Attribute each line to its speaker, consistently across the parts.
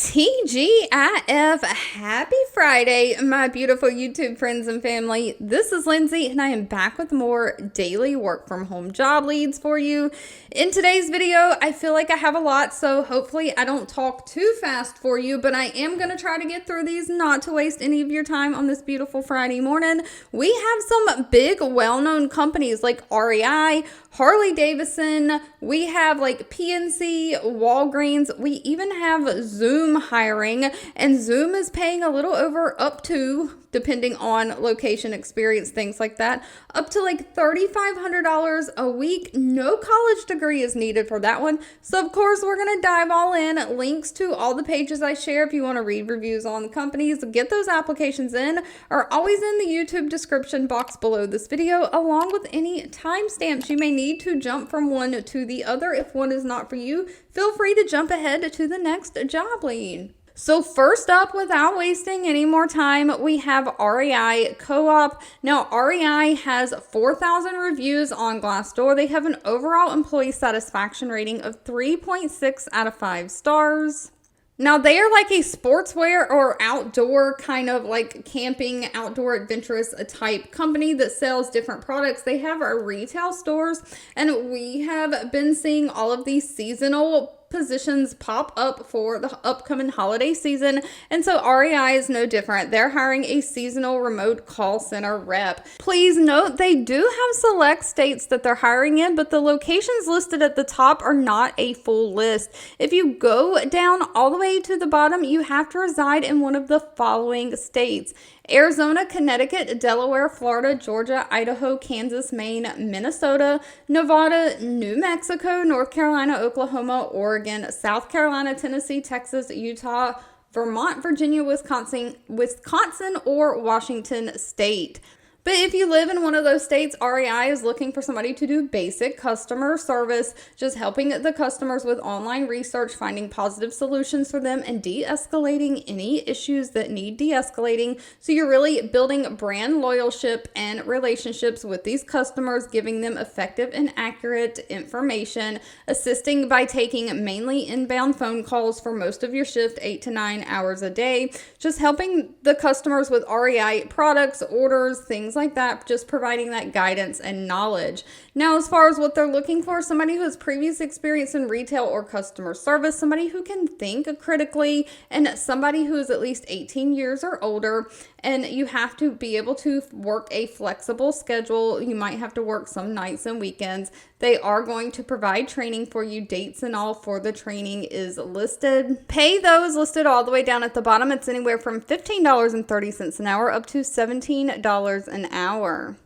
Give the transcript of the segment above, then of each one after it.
Speaker 1: TGIF, happy Friday, my beautiful YouTube friends and family. This is Lindsay, and I am back with more daily work from home job leads for you. In today's video, I feel like I have a lot, so hopefully I don't talk too fast for you, but I am going to try to get through these, not to waste any of your time on this beautiful Friday morning. We have some big, well-known companies like REI, Harley-Davidson, we have like PNC, Walgreens, we even have Zoom hiring, and Zoom is paying a little over up to, depending on location, experience, things like that, up to like $3,500 a week. No college degree is needed for that one. So of course we're going to dive all in. Links to all the pages I share if you want to read reviews on the companies, get those applications in, are always in the YouTube description box below this video, along with any timestamps you may need to jump from one to the other. If one is not for you, feel free to jump ahead to the next job lead. So first up, without wasting any more time, we have REI Co-op. Now, REI has 4,000 reviews on Glassdoor. They have an overall employee satisfaction rating of 3.6 out of 5 stars. Now, they are like a sportswear or outdoor kind of like camping, outdoor adventurous type company that sells different products. They have our retail stores, and we have been seeing all of these seasonal positions pop up for the upcoming holiday season, and so REI is no different. They're hiring a seasonal remote call center rep. Please note they do have select states that they're hiring in, but the locations listed at the top are not a full list. If you go down all the way to the bottom, you have to reside in one of the following states: Arizona, Connecticut, Delaware, Florida, Georgia, Idaho, Kansas, Maine, Minnesota, Nevada, New Mexico, North Carolina, Oklahoma, Oregon, South Carolina, Tennessee, Texas, Utah, Vermont, Virginia, Wisconsin, or Washington State. But if you live in one of those states, REI is looking for somebody to do basic customer service, just helping the customers with online research, finding positive solutions for them, and de-escalating any issues that need de-escalating. So you're really building brand loyalship and relationships with these customers, giving them effective and accurate information, assisting by taking mainly inbound phone calls for most of your shift, 8 to 9 hours a day, just helping the customers with REI products, orders, things like that, just providing that guidance and knowledge. Now, as far as what they're looking for, somebody who has previous experience in retail or customer service, somebody who can think critically, and somebody who is at least 18 years or older. And you have to be able to work a flexible schedule. You might have to work some nights and weekends. They are going to provide training for you. Dates and all for the training is listed. Pay, though, is listed all the way down at the bottom. It's anywhere from $15.30 an hour up to $17 an hour.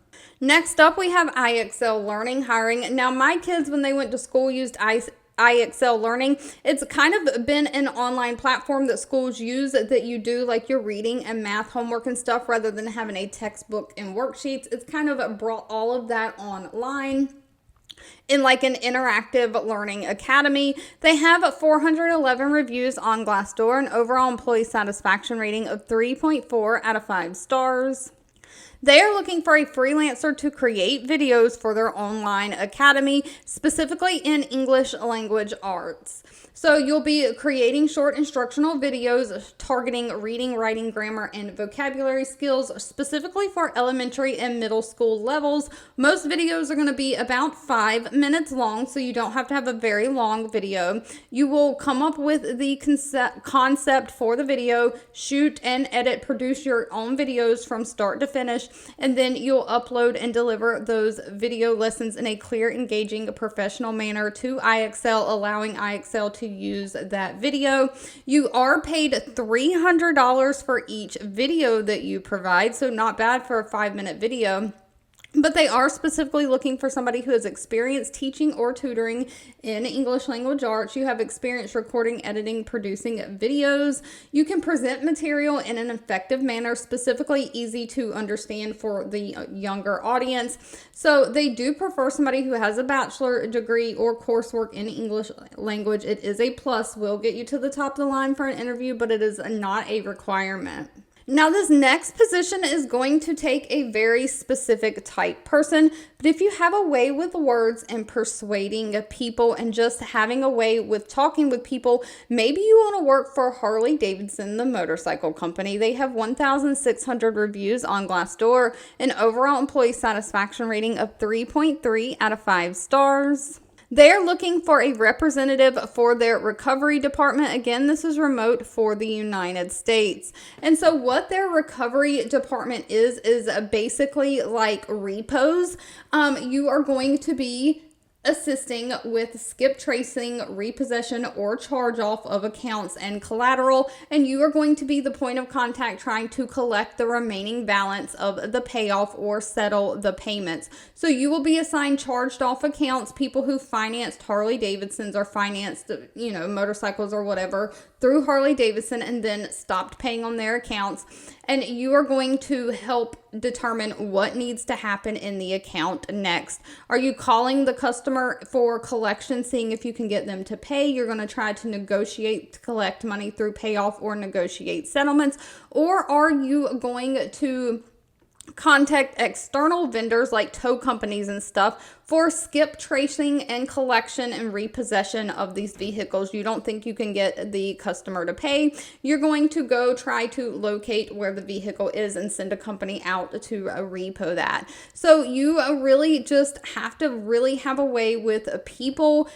Speaker 1: Next up, we have IXL Learning hiring. Now, my kids, when they went to school, used IXL Learning. It's kind of been an online platform that schools use that you do like your reading and math homework and stuff rather than having a textbook and worksheets. It's kind of brought all of that online in like an interactive learning academy. They have 411 reviews on Glassdoor, an overall employee satisfaction rating of 3.4 out of 5 stars. They are looking for a freelancer to create videos for their online academy, specifically in English language arts. So you'll be creating short instructional videos targeting reading, writing, grammar, and vocabulary skills, specifically for elementary and middle school levels. Most videos are going to be about 5 minutes long, so you don't have to have a very long video. You will come up with the concept for the video, shoot and edit, produce your own videos from start to finish, and then you'll upload and deliver those video lessons in a clear, engaging, professional manner to IXL, allowing IXL to use that video. You are paid $300 for each video that you provide, so not bad for a 5-minute video. But they are specifically looking for somebody who has experience teaching or tutoring in English language arts. You have experience recording, editing, producing videos. You can present material in an effective manner, specifically easy to understand for the younger audience. So they do prefer somebody who has a bachelor degree or coursework in English language. It is a plus, will get you to the top of the line for an interview, but it is not a requirement. Now, this next position is going to take a very specific type person, but if you have a way with words and persuading people and just having a way with talking with people, maybe you want to work for Harley-Davidson, the motorcycle company. They have 1,600 reviews on Glassdoor, an overall employee satisfaction rating of 3.3 out of 5 stars. They're looking for a representative for their recovery department. Again, this is remote for the United States. And so what their recovery department is basically like repos. You are going to be assisting with skip tracing, repossession, or charge off of accounts and collateral, and you are going to be the point of contact trying to collect the remaining balance of the payoff or settle the payments. So you will be assigned charged off accounts, people who financed Harley-Davidsons or financed, motorcycles or whatever through Harley-Davidson and then stopped paying on their accounts. And you are going to help determine what needs to happen in the account next. Are you calling the customer for collection, seeing if you can get them to pay? You're going to try to negotiate to collect money through payoff or negotiate settlements. Or are you going to contact external vendors like tow companies and stuff for skip tracing and collection and repossession of these vehicles? You don't think you can get the customer to pay. You're going to go try to locate where the vehicle is and send a company out to repo that. So you really just have to really have a way with people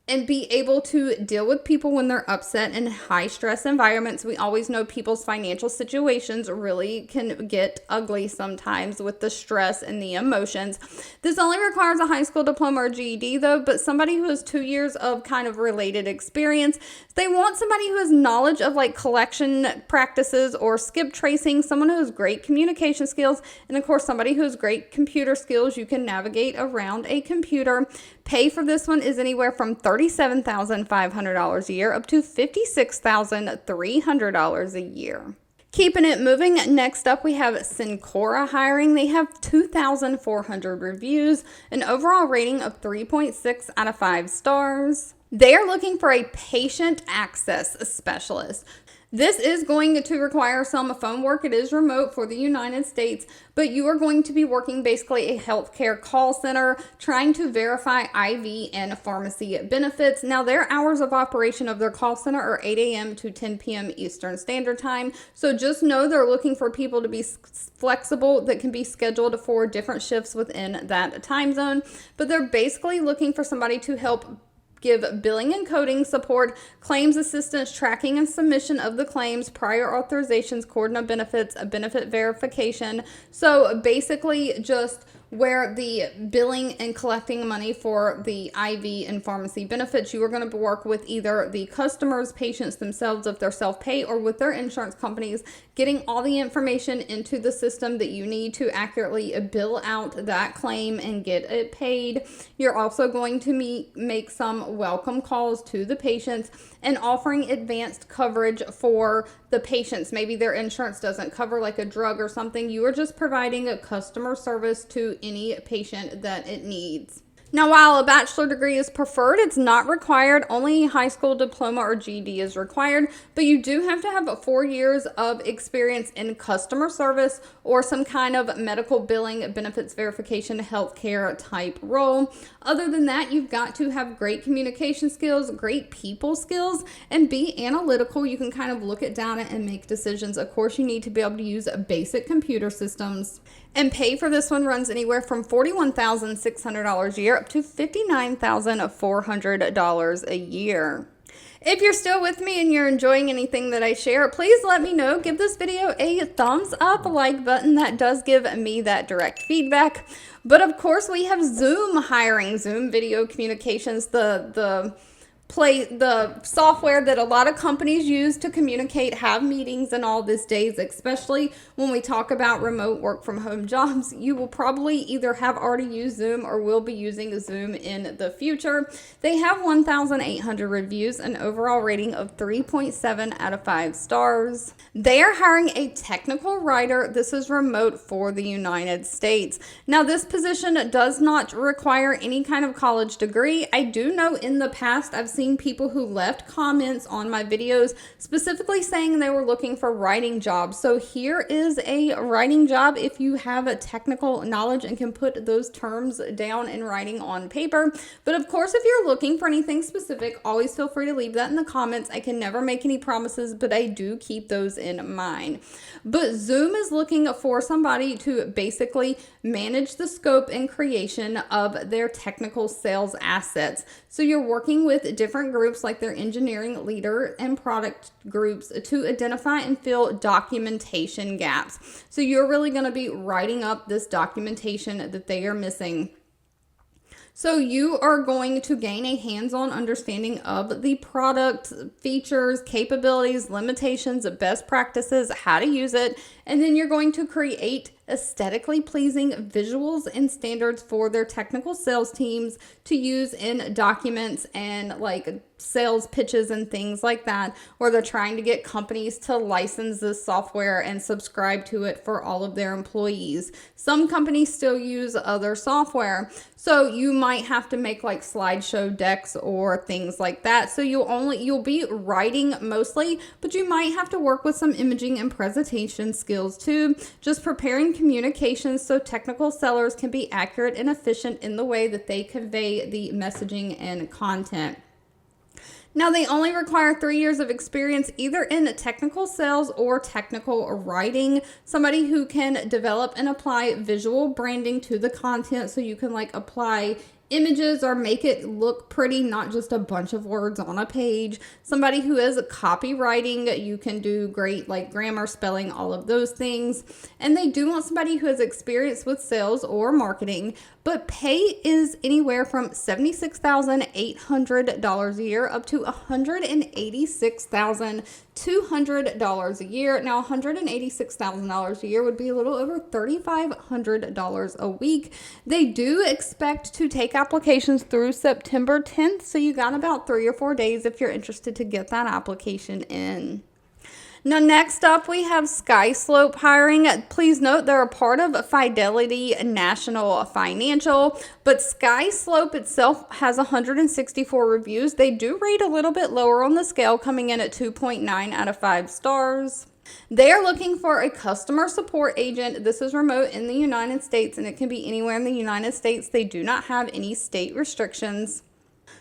Speaker 1: and be able to deal with people when they're upset in high stress environments. We always know people's financial situations really can get ugly sometimes with the stress and the emotions. This only requires a high school diploma or GED though, but somebody who has 2 years of kind of related experience. They want somebody who has knowledge of like collection practices or skip tracing, someone who has great communication skills, and of course somebody who has great computer skills. You can navigate around a computer. Pay for this one is anywhere from $37,500 a year up to $56,300 a year. Keeping it moving, next up we have Cencora hiring. They have 2,400 reviews, an overall rating of 3.6 out of 5 stars. They are looking for a patient access specialist. This is going to require some phone work. It is remote for the United States, but you are going to be working basically a healthcare call center, trying to verify IV and pharmacy benefits. Now, their hours of operation of their call center are 8 a.m. to 10 p.m. Eastern Standard Time. So just know they're looking for people to be flexible that can be scheduled for different shifts within that time zone. But they're basically looking for somebody to help give billing and coding support, claims assistance, tracking and submission of the claims, prior authorizations, coordinate benefits, a benefit verification. So basically just where the billing and collecting money for the IV and pharmacy benefits, you are going to work with either the customers, patients themselves if they're self-pay, or with their insurance companies, getting all the information into the system that you need to accurately bill out that claim and get it paid. You're also going to make some welcome calls to the patients and offering advanced coverage for the patients. Maybe their insurance doesn't cover like a drug or something. You are just providing a customer service to any patient that it needs. Now, while a bachelor degree is preferred, it's not required. Only a high school diploma or GED is required, but you do have to have 4 years of experience in customer service or some kind of medical billing, benefits verification, healthcare type role. Other than that, you've got to have great communication skills, great people skills, and be analytical. You can kind of look at data and make decisions. Of course, you need to be able to use basic computer systems. And pay for this one runs anywhere from $41,600 a year up to $59,400 a year. If you're still with me and you're enjoying anything that I share, please let me know. Give this video a thumbs up, like button. That does give me that direct feedback. But of course, we have Zoom hiring, Zoom video communications, the software that a lot of companies use to communicate, have meetings and all these days, especially when we talk about remote work from home jobs. You will probably either have already used Zoom or will be using Zoom in the future. They have 1,800 reviews, an overall rating of 3.7 out of 5 stars. They are hiring a technical writer. This is remote for the United States. Now, this position does not require any kind of college degree. I do know in the past I've seen people who left comments on my videos specifically saying they were looking for writing jobs. So here is a writing job if you have a technical knowledge and can put those terms down in writing on paper. But of course, if you're looking for anything specific, always feel free to leave that in the comments. I can never make any promises, but I do keep those in mind. But Zoom is looking for somebody to basically manage the scope and creation of their technical sales assets. So you're working with different groups like their engineering leader and product groups to identify and fill documentation gaps. So you're really going to be writing up this documentation that they are missing. So you are going to gain a hands-on understanding of the product, features, capabilities, limitations, best practices, how to use it, and then you're going to create aesthetically pleasing visuals and standards for their technical sales teams to use in documents and like sales pitches and things like that, where they're trying to get companies to license this software and subscribe to it for all of their employees. Some companies still use other software, so you might have to make like slideshow decks or things like that. So you'll be writing mostly, but you might have to work with some imaging and presentation skills too, just preparing communications so technical sellers can be accurate and efficient in the way that they convey the messaging and content. Now, they only require 3 years of experience either in technical sales or technical writing, somebody who can develop and apply visual branding to the content so you can like apply images or make it look pretty, not just a bunch of words on a page. Somebody who is copywriting, you can do great like grammar, spelling, all of those things. And they do want somebody who has experience with sales or marketing, but pay is anywhere from $76,800 a year up to $186,200 a year. Now, $186,000 a year would be a little over $3,500 a week. They do expect to take applications through September 10th, so you got about 3 or 4 days if you're interested to get that application in. Now, next up, we have SkySlope hiring. Please note they're a part of Fidelity National Financial, but SkySlope itself has 164 reviews. They do rate a little bit lower on the scale, coming in at 2.9 out of 5 stars. They are looking for a customer support agent. This is remote in the United States, and it can be anywhere in the United States. They do not have any state restrictions.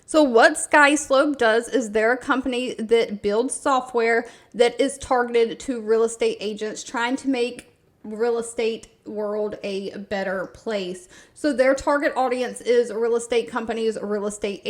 Speaker 1: So what SkySlope does is they're a company that builds software that is targeted to real estate agents trying to make real estate world a better place. So their target audience is real estate companies, real estate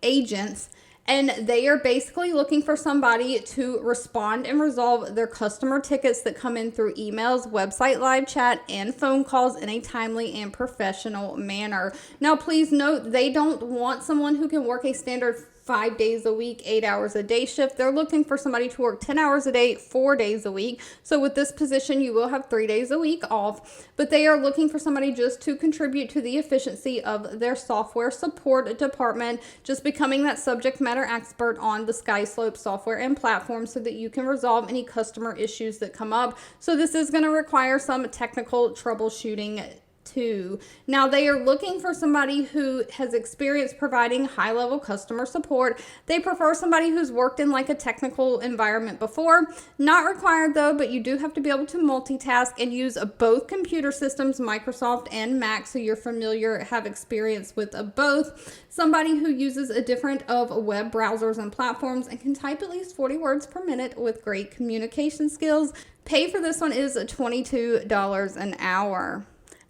Speaker 1: agents, and they are basically looking for somebody to respond and resolve their customer tickets that come in through emails, website live chat, and phone calls in a timely and professional manner. Now, please note, they don't want someone who can work a standard 5 days a week, 8 hours a day shift. They're looking for somebody to work 10 hours a day, 4 days a week. So with this position, you will have 3 days a week off, but they are looking for somebody just to contribute to the efficiency of their software support department, just becoming that subject matter expert on the SkySlope software and platform so that you can resolve any customer issues that come up. So this is going to require some technical troubleshooting too. Now, they are looking for somebody who has experience providing high-level customer support. They prefer somebody who's worked in like a technical environment before. Not required though, but you do have to be able to multitask and use both computer systems, Microsoft and Mac, so you're familiar, have experience with both. Somebody who uses a different of web browsers and platforms and can type at least 40 words per minute with great communication skills. Pay for this one is $22 an hour.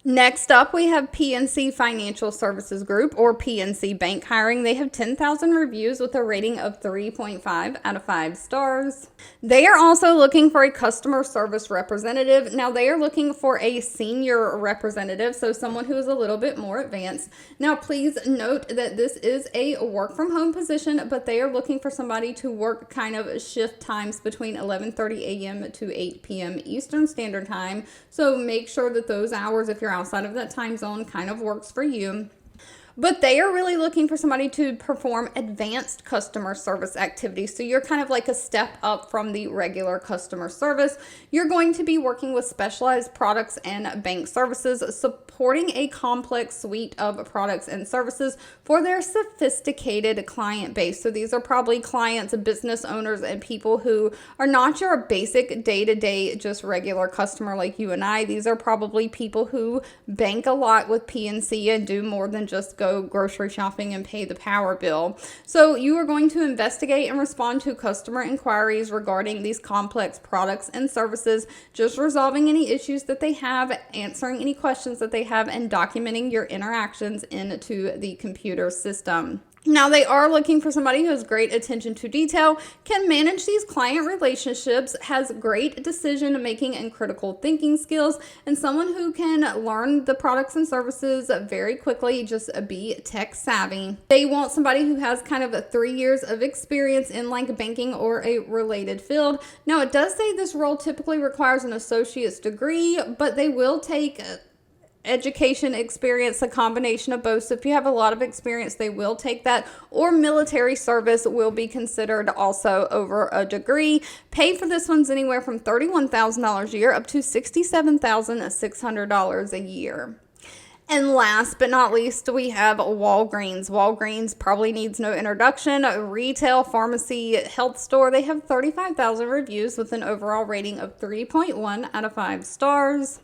Speaker 1: Next up, we have PNC Financial Services Group, or PNC Bank hiring. They have 10,000 reviews with a rating of 3.5 out of 5 stars. They are also looking for a customer service representative. Now, they are looking for a senior representative, so someone who is a little bit more advanced. Now, please note that this is a work-from-home position, but they are looking for somebody to work kind of shift times between 11:30 a.m. to 8 p.m. Eastern Standard Time. So make sure that those hours, if you're outside of that time zone, kind of works for you. But they are really looking for somebody to perform advanced customer service activities. So you're kind of like a step up from the regular customer service. You're going to be working with specialized products and bank services, supporting a complex suite of products and services for their sophisticated client base. So these are probably clients, business owners, and people who are not your basic day-to-day, just regular customer like you and I. These are probably people who bank a lot with PNC and do more than just go grocery shopping and pay the power bill. So you are going to investigate and respond to customer inquiries regarding these complex products and services, just resolving any issues that they have, answering any questions that they have, and documenting your interactions into the computer system. Now, they are looking for somebody who has great attention to detail, can manage these client relationships, has great decision-making and critical thinking skills, and someone who can learn the products and services very quickly, just be tech savvy. They want somebody who has kind of 3 years of experience in like banking or a related field. Now, it does say this role typically requires an associate's degree, but they will take education experience, a combination of both. So if you have a lot of experience, they will take that, or military service will be considered also over a degree. Pay for this one's anywhere from $31,000 a year up to $67,600 a year. And last but not least, we have Walgreens. Walgreens probably needs no introduction. Retail, pharmacy, health store. They have 35,000 reviews with an overall rating of 3.1 out of 5 stars.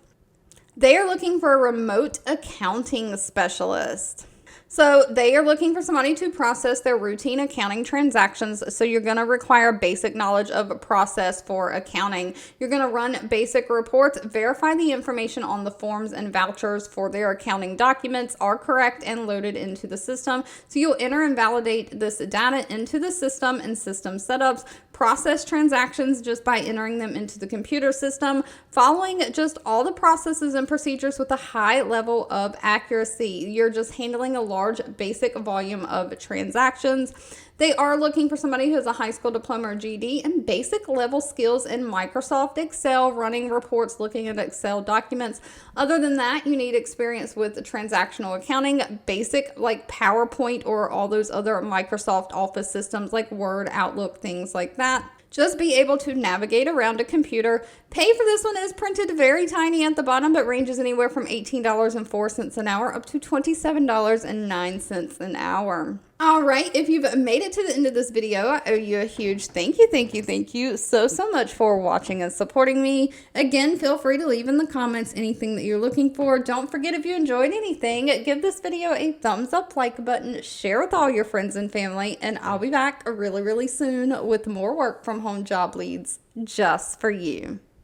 Speaker 1: They are looking for a remote accounting specialist. So they are looking for somebody to process their routine accounting transactions. So you're going to require basic knowledge of a process for accounting. You're going to run basic reports, verify the information on the forms and vouchers for their accounting documents are correct and loaded into the system. So you'll enter and validate this data into the system and system setups, process transactions just by entering them into the computer system, following just all the processes and procedures with a high level of accuracy. You're just handling a large basic volume of transactions. They are looking for somebody who has a high school diploma or GED and basic level skills in Microsoft Excel, running reports, looking at Excel documents. Other than that, you need experience with transactional accounting, basic like PowerPoint or all those other Microsoft Office systems like Word, Outlook, things like that. Just be able to navigate around a computer. Pay for this one is printed very tiny at the bottom, but ranges anywhere from $18.04 an hour up to $27.09 an hour. All right, if you've made it to the end of this video, I owe you a huge thank you so much for watching and supporting me. Again, feel free to leave in the comments anything that you're looking for. Don't forget, if you enjoyed anything, give this video a thumbs up, like button, share with all your friends and family, and I'll be back really soon with more work from home job leads just for you.